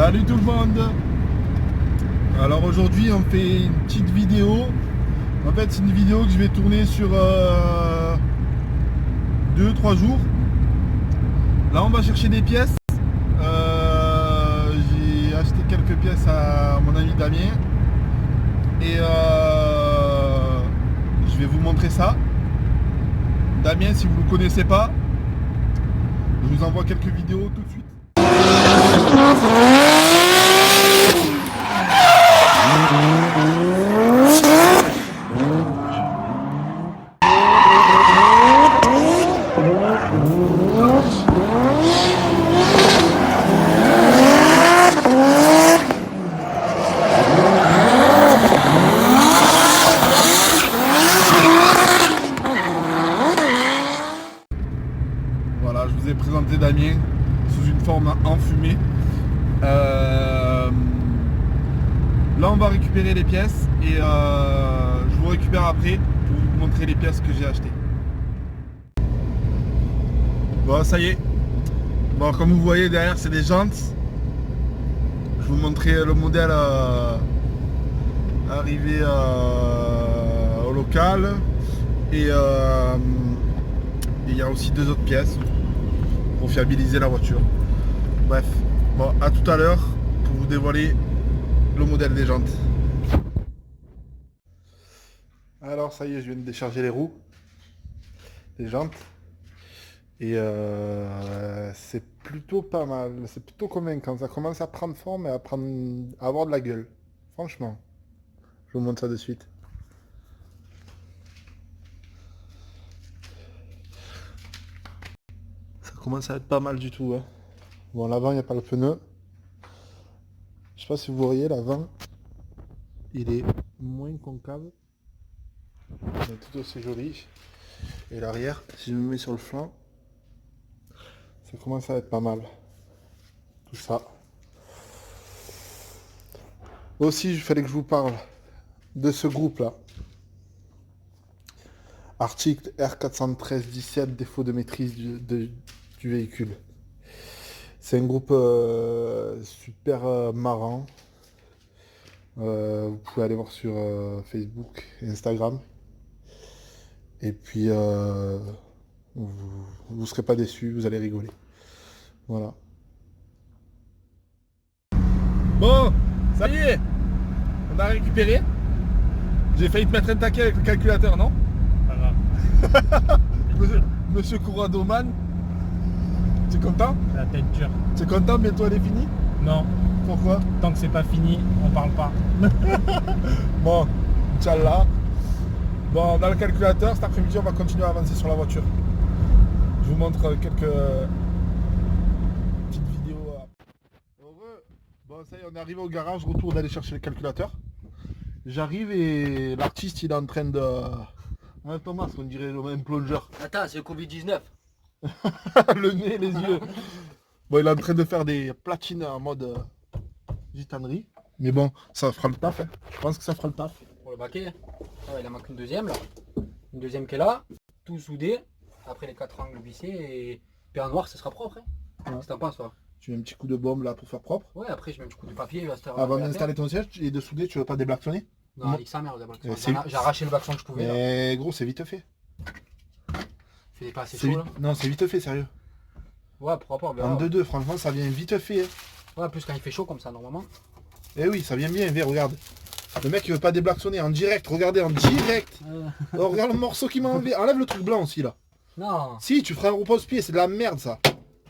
Salut tout le monde. Alors aujourd'hui on fait une petite vidéo. En fait c'est une vidéo que je vais tourner sur 2-3 jours. Là on va chercher des pièces. J'ai acheté quelques pièces à mon ami Damien. Et je vais vous montrer ça. Damien, si vous ne le connaissez pas, je vous envoie quelques vidéos tout de suite. Voilà, je vous ai présenté Damien sous une forme enfumée. Là on va récupérer les pièces et je vous récupère après pour vous montrer les pièces que j'ai achetées. Bon, ça y est. Bon, comme vous voyez derrière c'est des jantes. Je vous montrer le modèle arrivé au local. Et il y a aussi deux autres pièces pour fiabiliser la voiture. Bref, bon, à tout à l'heure pour vous dévoiler le modèle des jantes. Alors ça y est, je viens de décharger les roues, les jantes, et c'est plutôt pas mal, c'est plutôt convaincant. Ça commence à prendre forme et à avoir de la gueule. Franchement, je vous montre ça de suite. Ça commence à être pas mal du tout, hein. Bon, l'avant il n'y a pas le pneu. Je sais pas si vous voyez, l'avant il est moins concave, mais tout aussi joli. Et l'arrière, si je me mets sur le flanc, ça commence à être pas mal. Tout ça. Aussi, il fallait que je vous parle de ce groupe-là. Article R413-17, défaut de maîtrise du véhicule. C'est un groupe super marrant. Vous pouvez aller voir sur Facebook et Instagram. Et puis, vous serez pas déçus, vous allez rigoler. Voilà. Bon, ça y est, on a récupéré. J'ai failli te mettre un taquet avec le calculateur, non? Pas grave. Monsieur Couradoman, tu es content? La tête dure. Tu es content, bientôt elle est finie? Non, Pourquoi? tant que c'est pas fini, on parle pas. Bon, Inch'Allah. Bon, dans le calculateur, cet après-midi, on va continuer à avancer sur la voiture. Je vous montre quelques petites vidéos. Heureux. Bon, ça y est, on est arrivé au garage, retour d'aller chercher le calculateur. J'arrive et l'artiste, il est en train de... Hein, Thomas, on dirait le même plongeur. Attends, c'est le Covid-19. Le nez, les yeux. Bon, il est en train de faire des platines en mode gitanerie. Mais bon, ça fera le taf, hein. Je pense que ça fera le taf. Pour le baquet. Ah ouais, il en manque une deuxième là. Une deuxième qui est là. Tout soudé. Après les 4 angles vissés et puis en noir, ça sera propre. Hein. Ouais. C'est pas toi. Tu mets un petit coup de bombe là pour faire propre. Ouais, après je mets un petit coup de papier. Avant d'installer ton siège et de souder, tu veux pas déblactionner? Non, avec sa mère d'abord. c'est- J'ai arraché le backson que je pouvais. Là. Mais gros, c'est vite fait. C'est pas assez C'est chaud vite- là. Non, c'est vite fait, sérieux. Ouais, pourquoi pas. on verra. En 2-2, franchement, ça vient vite fait. Hein. Ouais, plus quand il fait chaud comme ça normalement. Eh oui, ça vient bien, viens, regarde. Le mec, il veut pas déblactionner en direct, regardez, en direct. Oh, regarde le morceau qu'il m'a enlevé. Enlève le truc blanc aussi, là. Non. Si, tu feras un repose-pied, c'est de la merde, ça.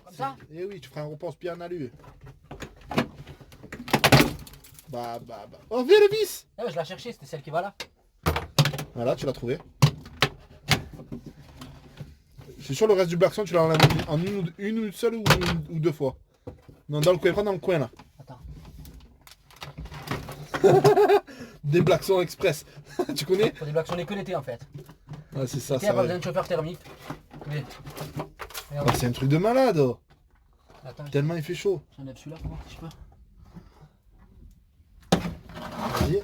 Comme ça. Eh oui, tu feras un repose-pied en alu. Bah. Oh, viens le vis. Ah ouais, je l'ai cherché, c'était celle qui va là. Voilà, tu l'as trouvé. Je suis sûr le reste du blackson, tu l'as enlevé en une seule ou deux fois. Non, dans le coin, prends dans le coin, là. Attends. Des blacksons express. Tu connais? Faut déblactionner que l'été en fait. Ah, c'est ça, L'été, ça. pas besoin de chauffeur thermique. Mais. Regarde. Ah, c'est un truc de malade. Oh. Attends, Tellement il fait chaud. j'enlève celui-là pour voir si je peux. Vas-y.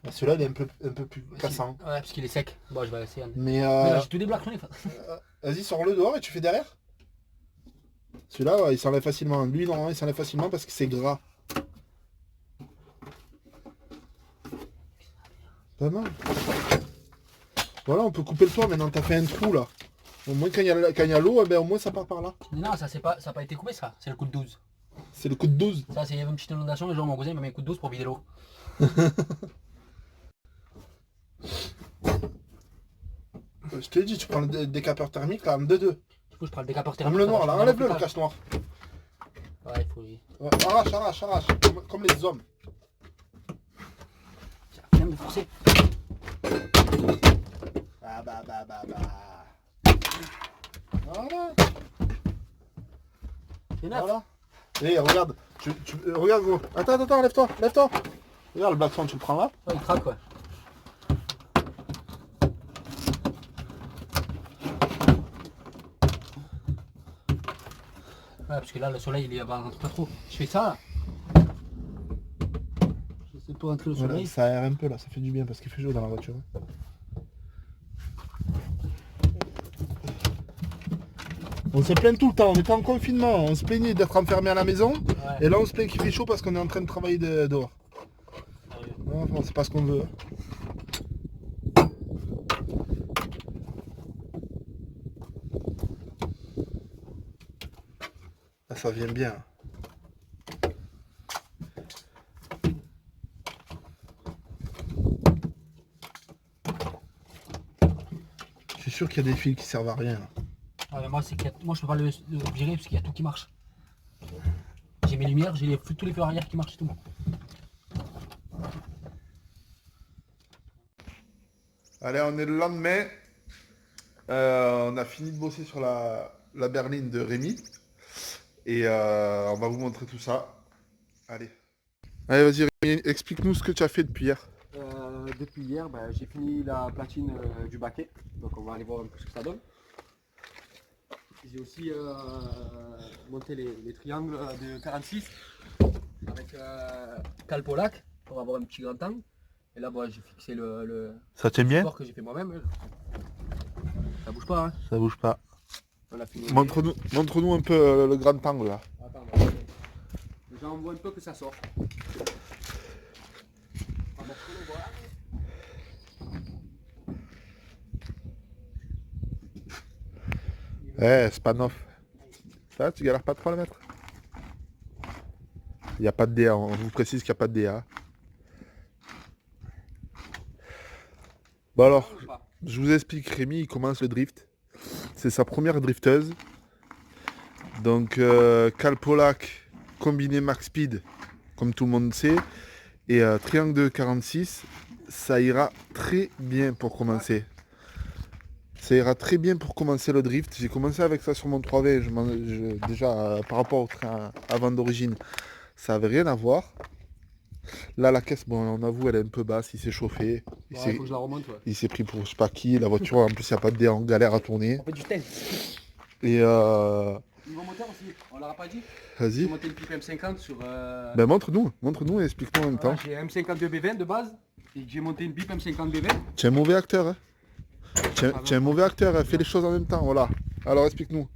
Ah, celui-là, il est un peu plus cassant. Ouais, parce qu'il est sec. Bon, je vais essayer. Mais Mais là, j'ai tout déblaqué. vas-y, sors-le dehors et tu fais derrière. Celui-là, ouais, il s'enlève facilement. Lui, normalement, il s'enlève facilement parce que c'est gras. Pas mal. Voilà, on peut couper le toit maintenant. T'as fait un trou là. Au moins, quand il y a l'eau, eh ben, au moins ça part par là. Non, ça n'a pas été coupé ça, c'est le coup de 12. C'est le coup de 12. Ça, c'est une petite inondation, et genre mon cousin m'a mis un coup de 12 pour vider l'eau. Je t'ai dit, tu prends le décapeur thermique là en 2-2. Du coup, je prends le décapeur Comme thermique. le noir là, enlève-le le cache noir. Ouais, il faut. Ouais, arrache. Comme les hommes. Tiens, viens me forcer. Bah. Voilà. C'est neuf. Voilà. Et regarde. Regarde gros. Attends, lève-toi. Regarde le blason, tu le prends là. Ouais, il craque, ouais. Ouais, parce que là, le soleil, il rentre pas trop. Je fais ça, là. J'essaie de pas rentrer le Voilà, soleil. ça aère un peu là, ça fait du bien parce qu'il fait chaud dans la voiture. On se plaint tout le temps, on était en confinement, on se plaignait d'être enfermé à la maison, Ouais. et là on se plaint qu'il fait chaud parce qu'on est en train de travailler dehors. Sérieux. Non, enfin, c'est pas ce qu'on veut. Ah, ça vient bien. Je suis sûr qu'il y a des fils qui servent à rien. Là. Ah, mais moi, moi, je peux pas le virer parce qu'il y a tout qui marche. J'ai mes lumières, j'ai tous les feux arrière qui marchent et tout. Allez, on est le lendemain. On a fini de bosser sur la berline de Rémi. Et on va vous montrer tout ça. Allez. Allez, vas-y Rémi, explique-nous ce que tu as fait depuis hier. Depuis hier, j'ai fini la platine du baquet, donc on va aller voir un peu ce que ça donne. J'ai aussi monté les triangles de 46 avec Calpolac pour avoir un petit grand angle. Et là, j'ai fixé le Ça tient bien? support que j'ai fait moi-même. Ça bouge pas, hein. Ça bouge pas. On l'a fini. Montre-nous un peu le grand angle là. Attends, déjà on voit un peu que ça sort. On va montrer, voilà. Eh, Spanoff. Ça, tu galères pas trop à le mettre? Il n'y a pas de DA, on vous précise qu'il n'y a pas de DA. Bon alors, je vous explique, Rémi, il commence le drift. C'est sa première drifteuse. Donc, Calpolac combiné Max Speed, comme tout le monde sait. Et triangle de 46, ça ira très bien pour commencer. Ça ira très bien pour commencer le drift. J'ai commencé avec ça sur mon 3V. Déjà, par rapport au train avant d'origine, ça n'avait rien à voir. Là, la caisse, bon, on avoue, elle est un peu basse. Il s'est chauffé. Il faut que je la remonte, ouais. Il s'est pris pour je sais pas qui. La voiture, en plus, il n'y a pas de dé en galère à tourner. On fait du sten. Et Niveau moteur aussi, on l'aura pas dit. vas-y. J'ai monté le pipe M50 sur. Ben montre-nous et explique-nous en même temps. J'ai un M52 B20 de base et j'ai monté une pipe M50 B20. Tu es un mauvais acteur, hein. Tu es un mauvais acteur, hein. Fais les choses en même temps, voilà. Alors explique-nous.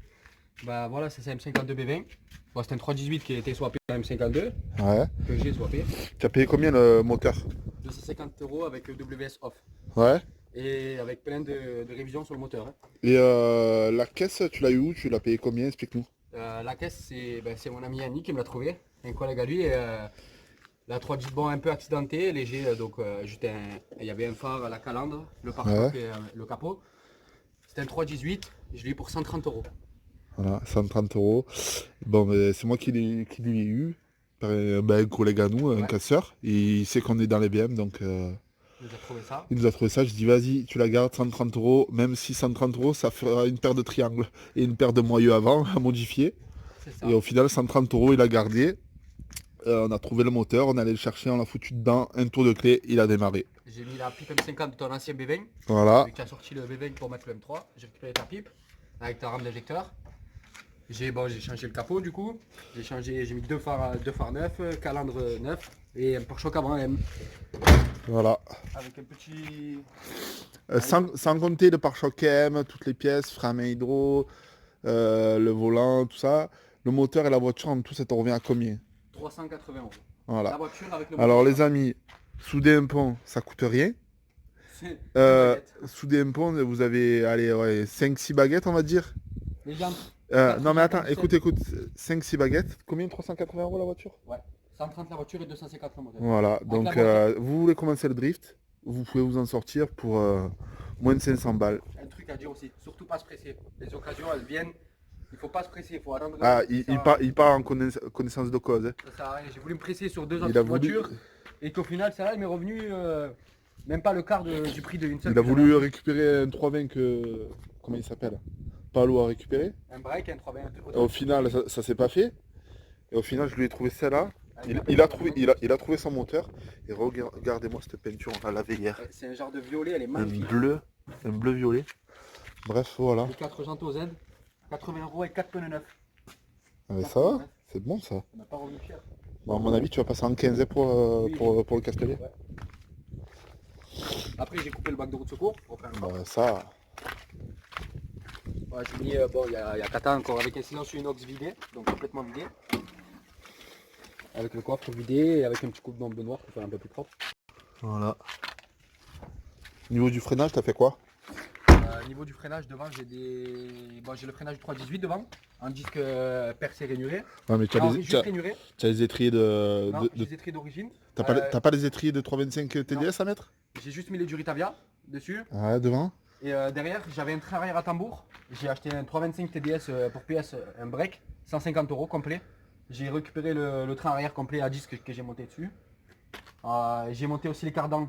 Bah voilà, c'est ça M52 B20. Bon, c'est un 318 qui a été swappé à M52, Ouais. que j'ai swappé. Tu as payé combien le moteur? 250 € avec WS off. Ouais. Et avec plein de révisions sur le moteur, hein. Et la caisse, tu l'as eu où? Tu l'as payé combien? Explique-nous. La caisse, c'est mon ami Yannick qui me l'a trouvé, un collègue à lui. La 318, bon, un peu accidenté, léger, donc il y avait un phare à la calandre, le pare-choc et le capot. C'était un 318, je l'ai eu pour 130 €. Voilà, 130 €. Bon, ben, c'est moi qui lui ai eu. Un collègue à nous, un casseur. Il sait qu'on est dans les BM, donc Il nous a trouvé ça. il nous a trouvé ça. Je dis, vas-y, tu la gardes, 130 €. Même si 130 €, ça fera une paire de triangles et une paire de moyeux avant à modifier. C'est ça. Et au final, 130 €, il a gardé. On a trouvé le moteur, on allait le chercher, on l'a foutu dedans, un tour de clé, il a démarré. J'ai mis la pipe M50 de ton ancien B20. Voilà. Tu as sorti le B20 pour mettre le M3. J'ai récupéré ta pipe avec ta rame d'injecteur. J'ai changé le capot du coup. J'ai mis deux phares neufs, calandre neuf et un pare-choc avant M. Voilà. Avec un petit. Sans compter le pare-choc M, toutes les pièces, frein à main hydro, le volant, tout ça. le moteur et la voiture en tout, ça te revient à combien? 380 €. Voilà. La voiture avec le Alors moteur, les amis, souder un pont, ça coûte rien. c'est Euh, baguette. souder un pont, vous avez allez, ouais, 5-6 baguettes, on va dire. Les jantes. Non mais attends, 4,57. écoute, 5-6 baguettes. Combien? 380 € la voiture? Ouais. 130 la voiture et 250 le moteur. Voilà, donc la moto. vous voulez commencer le drift, vous pouvez vous en sortir pour moins de 500 balles. Un truc à dire aussi, surtout pas se presser. Les occasions, elles viennent. Il faut pas se presser, il faut attendre. Ah, Ça il sert à part, rien. il part en connaissance de cause. Hein. Ça sert à rien. J'ai voulu me presser sur 2 Il autres a voulu, voitures et qu'au final, celle-là, elle m'est revenue même pas le quart du prix d'une seule. il a que voulu j'avais. récupérer un 320 que... Comment il s'appelle? Palo a récupéré. Un break, un 320, un truc Et au final, ça s'est pas fait. Et au final, je lui ai trouvé celle-là. Ah, Il a trouvé son moteur. Et regardez-moi cette peinture, on l'a lavé hier. Ouais, c'est un genre de violet, elle est Un magnifique. bleu violet. Bref, voilà. Les 4 jantes au Z, 80 € et 4 pneus neufs. Ah, mais ça va, c'est bon ça. On n'a pas revenu cher. Bon, à mon avis, tu vas passer en 15 Oui. pour le Castellet. Ouais. Après, j'ai coupé le bac de roue de secours. Pour faire un Bah, ça, Ouais, j'ai mis, bon, il y a Kata encore avec un silencieux inox vidé, donc complètement vidé. Avec le coffre vidé et avec un petit coup de bombe noir pour faire un peu plus propre. voilà. Au niveau du freinage, t'as fait quoi? Niveau du freinage, devant, j'ai le freinage 318 devant, un disque percé rainuré. Ouais, mais tu as, Non, les, juste rainuré. tu as les étriers Non, de- j'ai les étriers d'origine. T'as pas les étriers de 325 TDS à mettre? J'ai juste mis les Duritavia dessus. Ouais, devant. Et derrière, j'avais un train arrière à tambour. J'ai acheté un 325 TDS pour PS, un break, 150 € complet. J'ai récupéré le train arrière complet à disque que j'ai monté dessus. J'ai monté aussi les cardans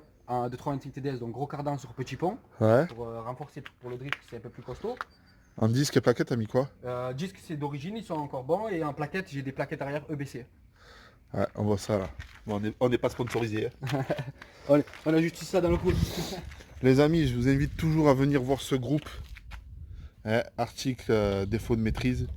de 325 TDS, donc gros cardan sur petit pont, Ouais. pour renforcer pour le drift, c'est un peu plus costaud. En disque et plaquette, t'as mis quoi? Disque c'est d'origine, ils sont encore bons, et en plaquette, j'ai des plaquettes arrière EBC. Ouais, on voit ça là. Bon, on n'est pas sponsorisé. Hein. On a juste ça dans le coup. Les amis, je vous invite toujours à venir voir ce groupe. Hein, article défaut de maîtrise.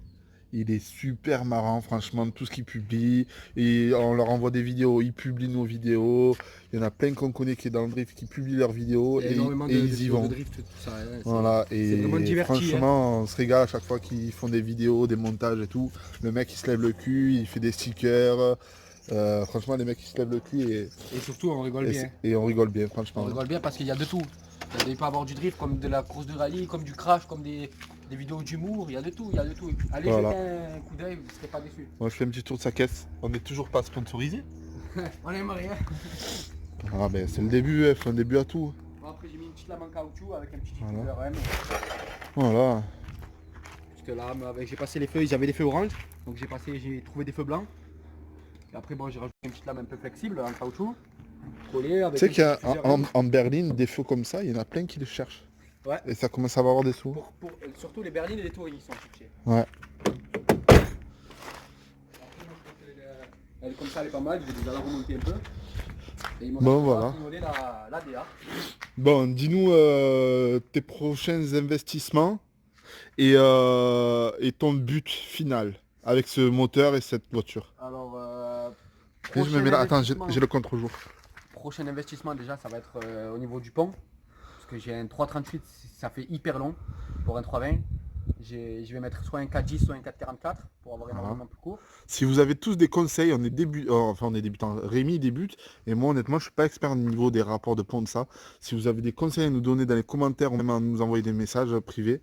Il est super marrant, franchement, tout ce qu'il publie. Et on leur envoie des vidéos, ils publient nos vidéos. Il y en a plein qu'on connaît qui est dans le drift, qui publient leurs vidéos Il y a et énormément ils y vidéos vont. de drift, tout ça. Hein, Voilà, c'est et vraiment diverti. franchement, on se régale à chaque fois qu'ils font des vidéos, des montages et tout. Le mec, il se lève le cul, il fait des stickers. Franchement, les mecs, ils se lèvent le cul Et surtout, on rigole bien. et on rigole bien, On franchement. rigole bien parce qu'il y a de tout. Il peut y avoir du drift, comme de la course de rallye, comme du crash, comme des vidéos d'humour, il y a de tout, il y a de tout. Allez Voilà. jeter un coup d'œil, vous ne serez pas déçus. Moi, je fais un petit tour de sa caisse. On n'est toujours pas sponsorisé. On aimerait rien. Ah, ben, c'est le début, il faut un début à tout. Bon, après j'ai mis une petite lame en caoutchouc avec un petit Voilà. diffuseur M. Voilà. Petite lame avec, j'ai passé les feux, j'avais des feux orange, donc j'ai trouvé des feux blancs. Et après bon, j'ai rajouté une petite lame un peu flexible en caoutchouc, collée avec Tu sais un qu'il y a petit diffuseur M. en Berlin des feux comme ça, il y en a plein qui les cherchent. Ouais. Et ça commence à avoir des sous. Surtout les berlines et les touring, ils sont cherchés. Ouais. Elle est comme ça, elle est pas mal, je vais déjà la remonter un peu. Et ils m'ont Bon, dit, voilà. on va signaler la DA. Bon, dis-nous tes prochains investissements et ton but final avec ce moteur et cette voiture. Alors, Et je me mets là, attends, j'ai investissement- le contre-jour. Prochain investissement déjà, ça va être au niveau du pont. Parce que j'ai un 338, ça fait hyper long pour un 320. Je vais mettre soit un 410, soit un 444 pour avoir énormément plus court. Si vous avez tous des conseils, on est débutants. Rémi débute et moi honnêtement je suis pas expert au niveau des rapports de pont de ça. Si vous avez des conseils à nous donner dans les commentaires ou même à nous envoyer des messages privés,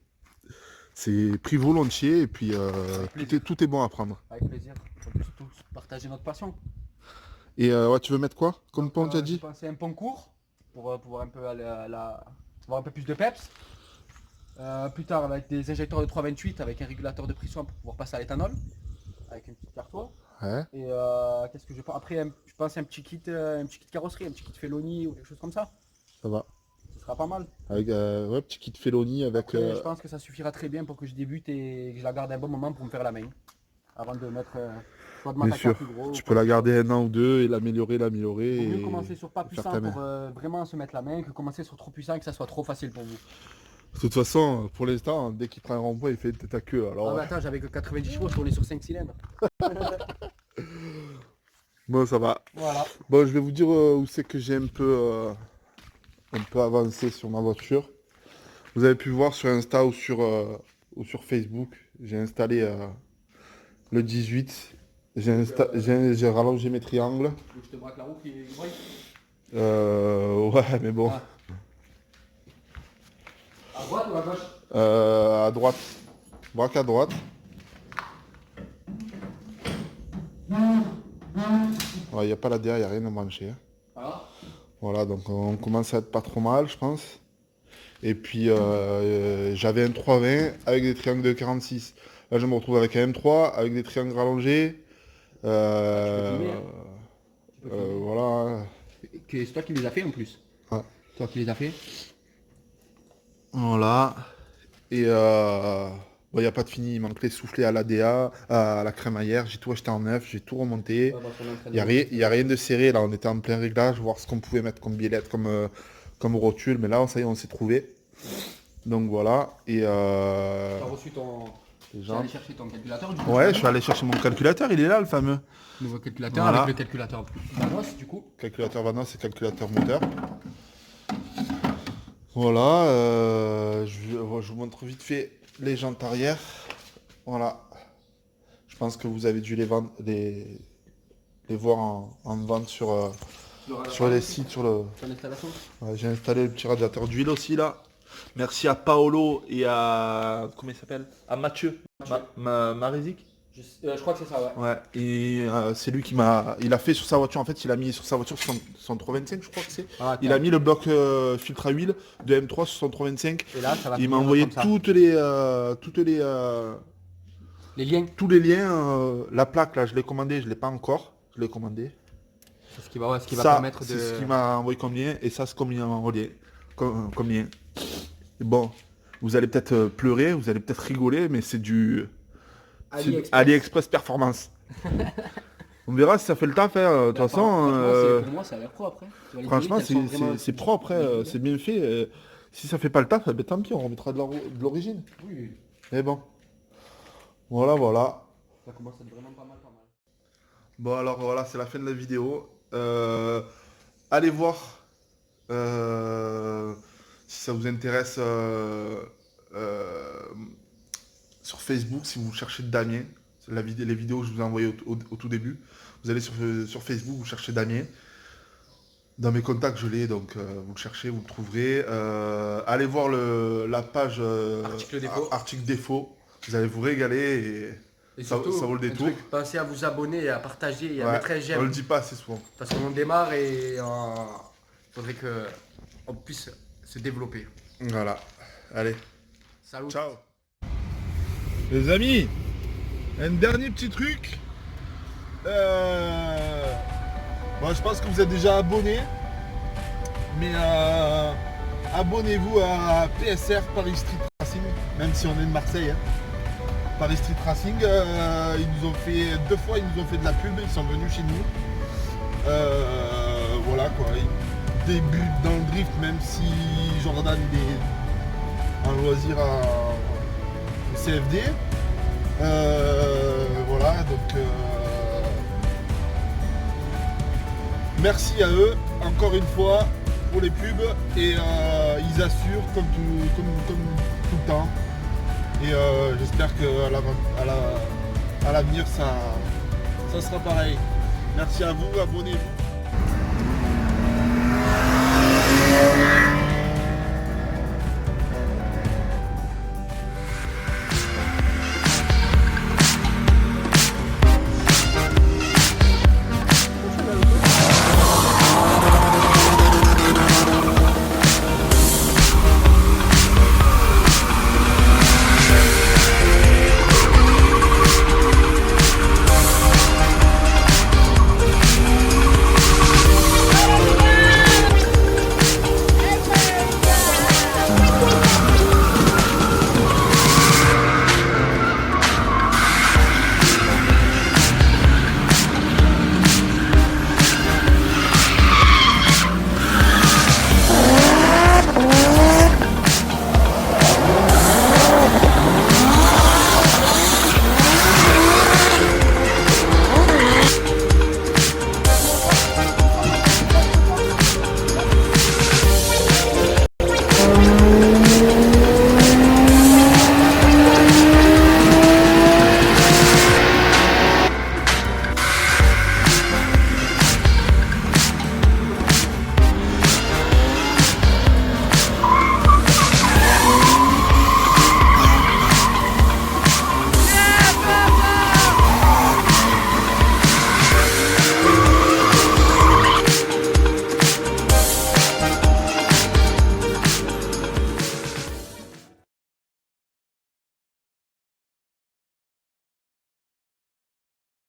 c'est pris volontiers et puis tout est bon à prendre. Avec plaisir. On peut surtout partager notre passion. Et ouais, tu veux mettre quoi comme pont, tu as J'ai dit? pensé à un pont court pour pouvoir un peu aller avoir un peu plus de peps. Plus tard avec des injecteurs de 328 avec un régulateur de pression pour pouvoir passer à l'éthanol avec une petite cartoise. Ouais. Et qu'est-ce que je pense après je pense un petit kit carrosserie, un petit kit Feloni ou quelque chose comme ça. Ça va. Ce sera pas mal. Avec ouais, petit kit Feloni avec. Après, je pense que ça suffira très bien pour que je débute et que je la garde un bon moment pour me faire la main. Avant de mettre soit de Bien m'attaquer à sûr. plus gros. Tu peux la garder un an ou deux et l'améliorer. Il vaut mieux Et... commencer sur pas faire puissant ta main. pour vraiment se mettre la main que commencer sur trop puissant et que ça soit trop facile pour vous. De toute façon, pour l'instant, dès qu'il prend un rond-point, il fait tête à queue. Alors, Ah bah attends, j'avais que 90 chevaux, je tournais sur 5 cylindres. bon, ça va. Voilà. Bon, je vais vous dire où c'est que j'ai un peu avancé sur ma voiture. Vous avez pu voir sur Insta ou sur Facebook, j'ai installé Le 18. J'ai rallongé mes triangles. Je te braque la roue qui broye. Ouais, mais bon. Ah. À droite ou à gauche? À droite. Braque à droite. Il n'y a pas la DA, il n'y a rien à brancher. Hein. Voilà. Voilà, donc on commence à être pas trop mal, je pense. Et puis j'avais un 320 avec des triangles de 46. Là, je me retrouve avec un M3 avec des triangles rallongés. Voilà. C'est toi qui les as fait en plus. Ouais. Toi qui les as fait. Voilà. Et il n'y a pas de fini, il manque les soufflets à l'ADA, à la crémaillère. J'ai tout acheté en neuf, j'ai tout remonté. Il n'y a rien de serré, là on était en plein réglage, voir ce qu'on pouvait mettre comme biellette, comme rotule, mais là ça y est, on s'est trouvé. Donc voilà. Et Tu as reçu ton. Tu es gens... allé chercher ton calculateur du coup. Ouais, je suis allé chercher mon calculateur, il est là le fameux. Nouveau calculateur Voilà. avec le calculateur Vanos du coup. Calculateur Vanos et calculateur moteur. Voilà, je vous montre vite fait les jantes arrière. Voilà. Je pense que vous avez dû les vendre, les voir en vente sur les sites, sur le. Ton installation. Ouais, j'ai installé le petit radiateur d'huile aussi là. Merci à Paolo et à. Comment il s'appelle? À Mathieu. Marézic. Je crois que c'est ça, ouais. Ouais. Et c'est lui qui m'a. Il a fait sur sa voiture, en fait, il a mis sur sa voiture son 325, je crois que c'est. Ah, Il a mis le bloc filtre à huile de M3 sur son 325. Et là, ça va. Il m'a finir envoyé comme ça. les liens. Tous les liens. La plaque là, je l'ai commandé, je l'ai pas encore. Je l'ai commandé. C'est ce qui va Ça, permettre de. c'est ce qui m'a envoyé comme lien et ça c'est comme il m'a envoyé comme lien. Et bon, vous allez peut-être pleurer, vous allez peut-être rigoler, mais c'est du AliExpress Performance. On verra si ça fait le taf. De toute façon, pour moi, ça a l'air propre. Hein. franchement, c'est propre, c'est bien fait. Si ça fait pas le taf, ben, tant pis, on remettra de l'origine. Oui. Mais bon, voilà. Ça commence à être vraiment pas mal. Bon alors voilà, c'est la fin de la vidéo. Allez voir si ça vous intéresse sur Facebook, si vous cherchez Damien. Les vidéos que je vous ai envoyées au tout début. Vous allez sur Facebook, vous cherchez Damien. Dans mes contacts, je l'ai, donc vous le cherchez, vous le trouverez. Allez voir la page article défaut. Vous allez vous régaler et ça vaut le détour. Pensez à vous abonner, à partager et à Ouais, mettre un j'aime. on le dit pas assez souvent. Parce qu'on démarre et il faudrait qu'on puisse se développer. Voilà. Allez. Salut. Ciao. Les amis, un dernier petit truc. Moi, je pense que vous êtes déjà abonnés. Mais abonnez-vous à PSR Paris Street Racing, même si on est de Marseille. Hein. Paris Street Racing, ils nous ont fait 2 fois, ils nous ont fait de la pub, ils sont venus chez nous. Voilà quoi, ils débutent dans le drift, même si Jordan il est en loisir à CFD. Voilà, donc merci à eux, encore une fois, pour les pubs, et ils assurent comme tout le temps. Et j'espère qu'à l'avenir, ça sera pareil. Merci à vous, abonnez-vous.